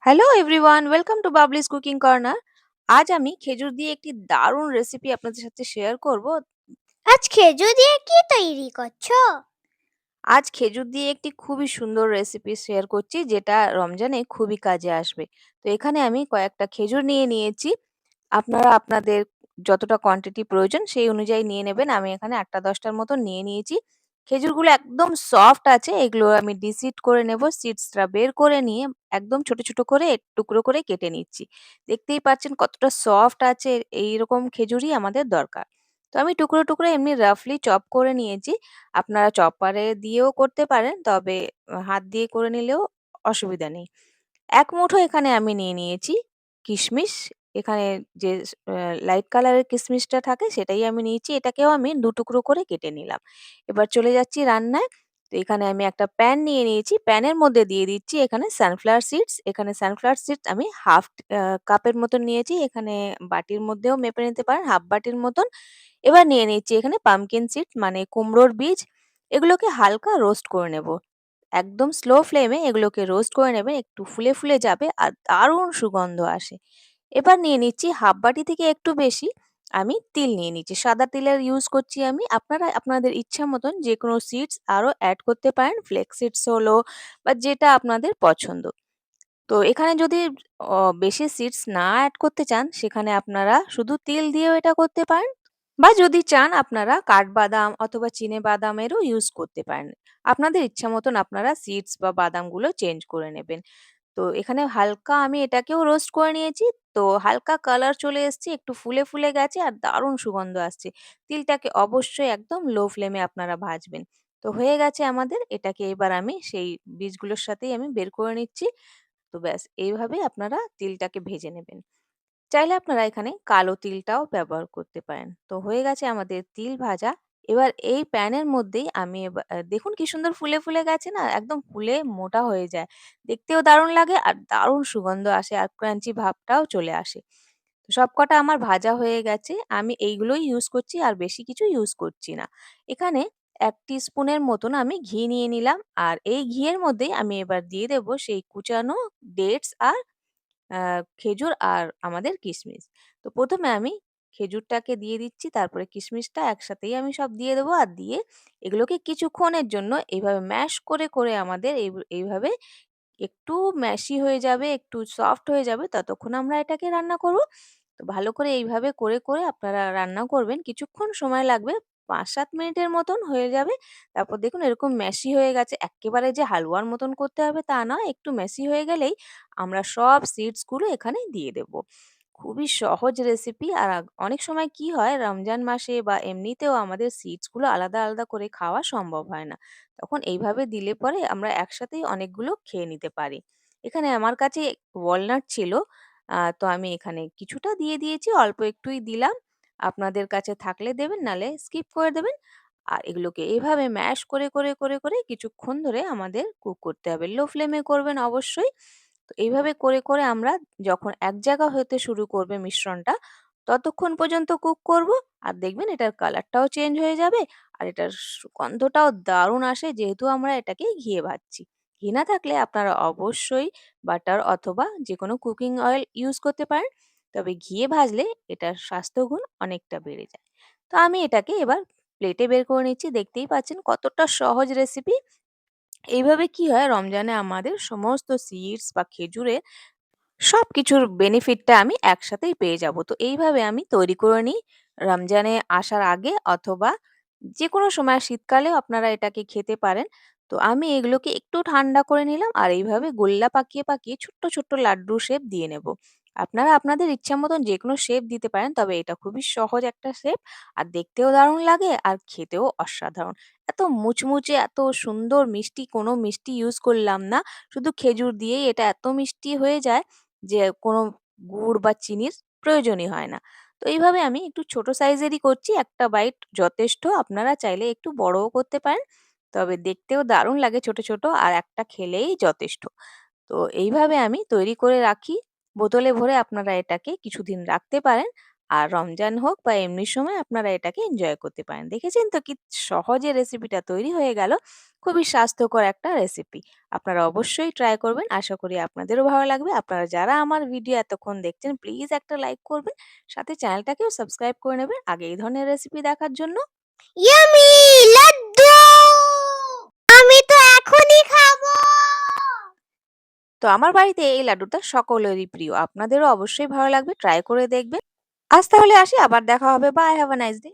Hello everyone, welcome to Babli's cooking corner. আজ আমি খেজুর দিয়ে একটি দারুণ রেসিপি আপনাদের সাথে শেয়ার করব। আজ খেজুর দিয়ে কি তৈরি করছো? আজ খেজুর দিয়ে একটি খুবই সুন্দর রেসিপি শেয়ার করছি, যেটা রমজানে খুবই কাজে আসবে। তো এখানে আমি কয়েকটা খেজুর নিয়ে নিয়েছি। আপনারা আপনাদের যতটা কোয়ান্টিটি প্রয়োজন সেই অনুযায়ী নিয়ে নেবেন। আমি এখানে ৮টা-১০টার মতো নিয়ে নিয়েছি। খেজুরগুলো একদম সফট আছে। এগুলো আমি ডিসিড করে নেব। সিডসটা বের করে নিয়ে একদম ছোট, ছোট করে টুকরো করে কেটে নিচ্ছি। দেখতেই পাচ্ছেন কতটা সফট আছে। এইরকম খেজুরই আমাদের দরকার। তো আমি টুকরো, টুকরো এমনি রাফলি চপ করে নিয়েছি। আপনারা চপারে দিয়েও করতে পারেন। তবে হাত দিয়ে করে নিলেও অসুবিধা নেই। ১ মুঠো এখানে আমি নিয়ে নিয়েছি কিশমিশ। এখানে যে লাইট কালারের কিশমিশটা থাকে সেটাই আমি নিয়েছি। এটাকেও আমি ২ টুকরো করে কেটে নিলাম। এবার চলে যাচ্ছি রান্নায়। তো এখানে আমি একটা প্যান নিয়ে নিয়েছি। প্যানের মধ্যে দিয়ে দিচ্ছি এখানে সানফ্লাওয়ার সিডস। এখানে সানফ্লাওয়ার সিডস আমি হাফ কাপের মতন নিয়েছি। এখানে বাটির মধ্যেও মেপে নিতে পারেন, হাফ বাটির মতন। এবার নিয়ে নিচ্ছি এখানে পাম্পকিন সিড মানে কুমড়োর বীজ। এগুলোকে হালকা রোস্ট করে নেব। একদম স্লো ফ্লেমে এগুলোকে রোস্ট করে নেবেন। একটু ফুলে, ফুলে যাবে আর দারুণ সুগন্ধ আসে। এবার নিয়ে নিচ্ছি হাফ বাটি থেকে একটু বেশি আমি তিল নিয়ে নিচ্ছি। সাদা তিলের ইউজ করছি আমি। আপনারা আপনাদের ইচ্ছা মতন যেকোনো সিডস আরো এড করতে পারেন। ফ্লেক্স সিডস হলো বা যেটা আপনাদের পছন্দ। তো এখানে যদি বেশি সিডস না এড করতে চান, সেখানে আপনারা শুধু তিল দিয়েও এটা করতে পারেন। বা যদি চান আপনারা কাঠবাদাম অথবা চিনে বাদামেরও ইউজ করতে পারেন। আপনাদের ইচ্ছা মতন আপনারা সিডস বা বাদামগুলো চেঞ্জ করে নেবেন। তো এখানে হালকা আমি এটাকেও রোস্ট করে নিয়েছি। তো হালকা কালার চলে এসছে, একটু ফুলে, ফুলে গেছে আর দারুণ সুগন্ধ আসছে। তিলটাকে অবশ্যই একদম লো ফ্লেমে আপনারা ভাজবেন। তো হয়ে গেছে আমাদের। এটাকে এবার আমি সেই বীজগুলোর সাথেই আমি বের করে নিচ্ছি। তো ব্যাস এইভাবেই আপনারা তিলটাকে ভেজে নেবেন। চাইলে আপনারা এখানে কালো তিলটাও ব্যবহার করতে পারেন। তো হয়ে গেছে আমাদের তিল ভাজা। এবার এই প্যানের মধ্যেই আমি দেখুন কি সুন্দর ফুলে, ফুলে গেছে না? একদম ফুলে মোটা হয়ে যায়। দেখতেও দারুণ লাগে আর দারুণ সুগন্ধ আসে আর ক্রাঞ্চি ভাবটাও চলে আসে। তো সবকটা আমার ভাজা হয়ে গেছে। আমি এইগুলোই ইউজ করছি আর বেশি কিছু ইউজ করছি না। এখানে ১ টিস্পুনের মতন আমি ঘি নিয়ে নিলাম। আর এই ঘিয়ের মধ্যেই আমি এবার দিয়ে দেব সেই কুচানো ডেটস আর আ খেজুর আর আমাদের কিশমিশ। তো ১ম এ আমি খেজুরটাকে দিয়ে দিচ্ছি, তারপরে কিশমিশটা একসাথেই আমি সব দিয়ে দেবো। আর দিয়ে এগুলোকে কিছুক্ষণের জন্য এইভাবে ম্যাশ করে, করে আমাদের এইভাবে একটু ম্যাশি হয়ে যাবে, একটু সফট হয়ে যাবে ততক্ষণ আমরা এটাকে রান্না করব। তো ভালো করে এইভাবে করে, করে আপনারা রান্না করবেন। কিছুক্ষণ সময় লাগবে। ৫-৭ মিনিটের মতন হয়ে যাবে। তারপর দেখুন এরকম মেশি হয়ে গেছে। এক্কেবারে যে হালুয়ার মতন করতে হবে তা নয়। একটু মেশি হয়ে গেলেই আমরা সব সিডস গুলো এখানে দিয়ে দেব। খুবই সহজ রেসিপি। আর অনেক সময় কি হয় রমজান মাসে বা এমনিতেও আমাদের সিডস গুলো আলাদা, আলাদা করে খাওয়া সম্ভব হয় না। তখন এইভাবে দিলে পরে আমরা একসাথেই অনেকগুলো খেয়ে নিতে পারি। এখানে আমার কাছে ওয়ালনাট ছিল। তো আমি এখানে কিছুটা দিয়ে দিয়েছি, অল্প একটুই দিলাম। আপনাদের কাছে থাকলে দেবেন, নাহলে স্কিপ করে দেবেন। আর এগুলোকে এভাবে ম্যাশ করে, করে, করে, করে কিছুক্ষণ ধরে আমাদের কুক করতে হবে। লো ফ্লেমে করবেন অবশ্যই। তো এইভাবে করে, করে আমরা যখন এক জায়গা হতে শুরু করবে মিশ্রণটা, ততক্ষণ পর্যন্ত কুক করব। আর দেখবেন এটার কালারটাও চেঞ্জ হয়ে যাবে। আর এটার সুগন্ধটাও দারুণ আসে, যেহেতু আমরা এটাকে ঘিয়ে ভাজছি। ঘি না থাকলে আপনারা অবশ্যই বাটার অথবা যেকোনো কুকিং অয়েল ইউজ করতে পারেন। তবে ঘিয়ে ভাজলে এটার স্বাস্থ্যগুণ অনেকটা বেড়ে যায়। তো আমি এটাকে এবার প্লেটে বের করে নিচ্ছি। দেখতেই পাচ্ছেন কতটা সহজ রেসিপি। এইভাবে কি হয় রমজানে আমাদের সমস্ত সিডস বা খেজুরের সবকিছুর বেনিফিটটা আমি একসাথেই পেয়ে যাব। তো এইভাবে আমি তৈরি করে নিই রমজানে আসার আগে অথবা যেকোনো সময় শীতকালেও আপনারা এটাকে খেতে পারেন। তো আমি এগুলোকে একটু ঠান্ডা করে নিলাম আর এইভাবে গোল্লা পাকিয়ে, পাকিয়ে ছোট্ট, ছোট্ট লাড্ডু শেপ দিয়ে নেব। আপনারা আপনাদের ইচ্ছা মতন যেকোনো শেপ দিতে পারেন। তবে এটা খুবই সহজ একটা শেপ আর দেখতেও দারুণ লাগে আর খেতেও অসাধারণ। এত মুচমুচে, এত সুন্দর মিষ্টি, কোনো মিষ্টি ইউজ করলাম না। শুধু খেজুর দিয়েই এটা এত মিষ্টি হয়ে যায় যে কোনো গুড় বা চিনির প্রয়োজনই হয় না। তো এইভাবে আমি একটু ছোট সাইজেরই করছি। একটা বাইট যথেষ্ট। আপনারা চাইলে একটু বড়ও করতে পারেন। তবে দেখতেও দারুণ লাগে ছোট, ছোট আর একটা খেলেই যথেষ্ট। তো এইভাবে আমি তৈরি করে রাখি। বোতলে ভরে আপনারা এটাকে কিছুদিন রাখতে পারেন। আর রমজান হোক বা এমনি সময় আপনারা এটাকে এনজয় করতে পারেন। দেখেছেন তো কি সহজে রেসিপিটা তৈরি হয়ে গেল। খুবই স্বাস্থ্যকর একটা রেসিপি। আপনারা অবশ্যই ট্রাই করবেন। আশা করি আপনাদেরও ভালো লাগবে। আপনারা যারা আমার ভিডিও এতক্ষণ দেখছেন প্লিজ একটা লাইক করবেন। সাথে চ্যানেলটাকেও সাবস্ক্রাইব করে নেবেন আগে এই ধরনের রেসিপি দেখার জন্য। ইয়াম্মি লাড্ডু! আমি তো এখনই খাবো। তো আমার বাড়িতে এই লাড্ডুটা সকলেরই প্রিয়। আপনাদেরও অবশ্যই ভালো লাগবে। ট্রাই করে দেখবেন। আজ তাহলে আসি। আবার দেখা হবে। Bye. Have a nice day.